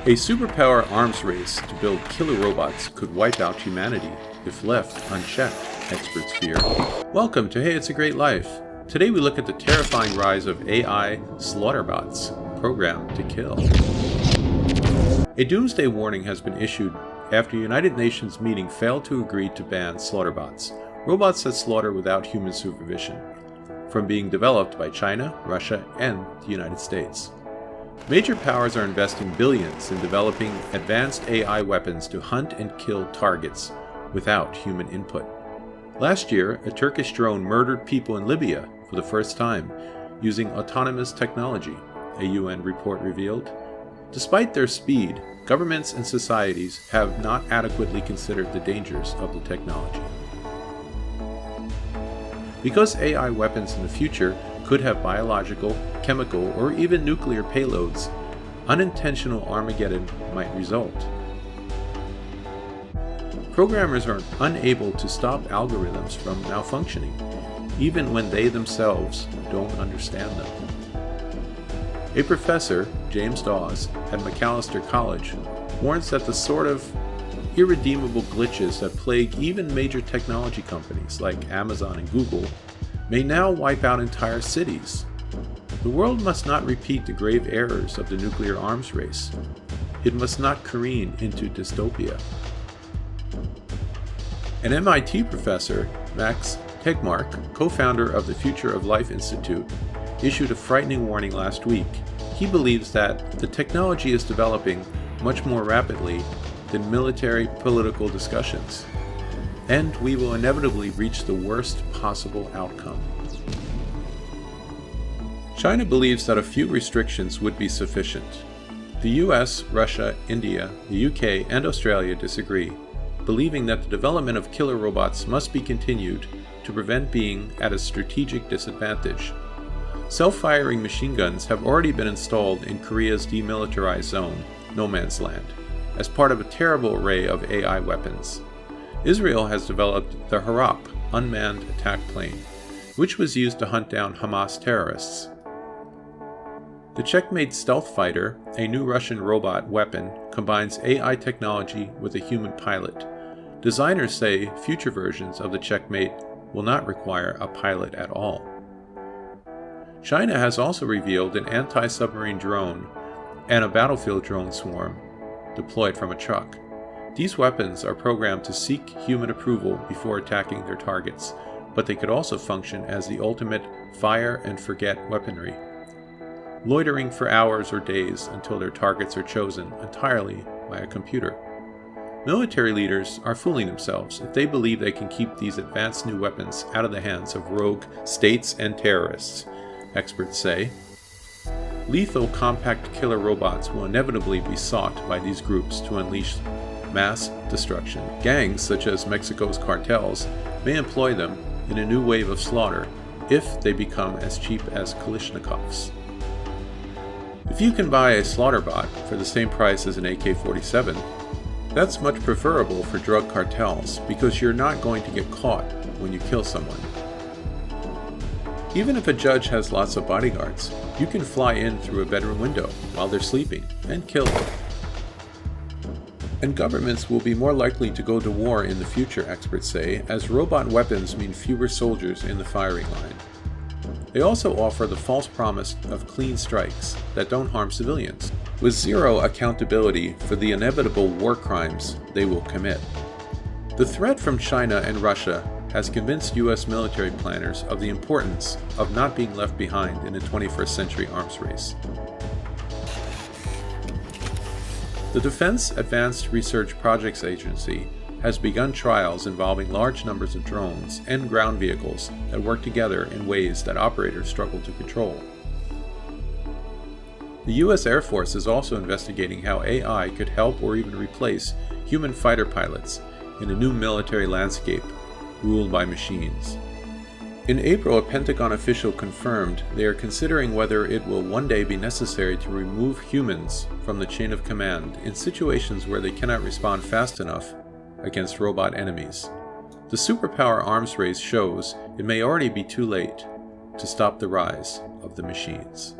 A superpower arms race to build killer robots could wipe out humanity if left unchecked, experts fear. Welcome to Hey, It's a Great Life. Today we look at the terrifying rise of AI slaughterbots, programmed to kill. A doomsday warning has been issued after a United Nations meeting failed to agree to ban slaughterbots, robots that slaughter without human supervision, from being developed by China, Russia, and the United States. Major powers are investing billions in developing advanced AI weapons to hunt and kill targets without human input. Last year, a Turkish drone murdered people in Libya for the first time using autonomous technology, a UN report revealed. Despite their speed, governments and societies have not adequately considered the dangers of the technology. Because AI weapons in the future could have biological, chemical, or even nuclear payloads, unintentional Armageddon might result. Programmers are unable to stop algorithms from malfunctioning, even when they themselves don't understand them. A professor, James Dawes, at Macalester College, warns that the sort of irredeemable glitches that plague even major technology companies like Amazon and Google may now wipe out entire cities. The world must not repeat the grave errors of the nuclear arms race. It must not careen into dystopia. An MIT professor, Max Tegmark, co-founder of the Future of Life Institute, issued a frightening warning last week. He believes that the technology is developing much more rapidly than military political discussions, and we will inevitably reach the worst possible outcome. China believes that a few restrictions would be sufficient. The US, Russia, India, the UK, and Australia disagree, believing that the development of killer robots must be continued to prevent being at a strategic disadvantage. Self-firing machine guns have already been installed in Korea's demilitarized zone, No Man's Land, as part of a terrible array of AI weapons. Israel has developed the Harap unmanned attack plane, which was used to hunt down Hamas terrorists. The Checkmate Stealth Fighter, a new Russian robot weapon, combines AI technology with a human pilot. Designers say future versions of the Checkmate will not require a pilot at all. China has also revealed an anti-submarine drone and a battlefield drone swarm deployed from a truck. These weapons are programmed to seek human approval before attacking their targets, but they could also function as the ultimate fire-and-forget weaponry, loitering for hours or days until their targets are chosen entirely by a computer. Military leaders are fooling themselves if they believe they can keep these advanced new weapons out of the hands of rogue states and terrorists, experts say. Lethal compact killer robots will inevitably be sought by these groups to unleash mass destruction. Gangs such as Mexico's cartels may employ them in a new wave of slaughter if they become as cheap as Kalashnikovs. If you can buy a slaughterbot for the same price as an AK-47, that's much preferable for drug cartels because you're not going to get caught when you kill someone. Even if a judge has lots of bodyguards, you can fly in through a bedroom window while they're sleeping and kill them. And governments will be more likely to go to war in the future, experts say, as robot weapons mean fewer soldiers in the firing line. They also offer the false promise of clean strikes that don't harm civilians, with zero accountability for the inevitable war crimes they will commit. The threat from China and Russia has convinced US military planners of the importance of not being left behind in the 21st century arms race. The Defense Advanced Research Projects Agency has begun trials involving large numbers of drones and ground vehicles that work together in ways that operators struggle to control. The US Air Force is also investigating how AI could help or even replace human fighter pilots in a new military landscape ruled by machines. In April, a Pentagon official confirmed they are considering whether it will one day be necessary to remove humans from the chain of command in situations where they cannot respond fast enough against robot enemies. The superpower arms race shows it may already be too late to stop the rise of the machines.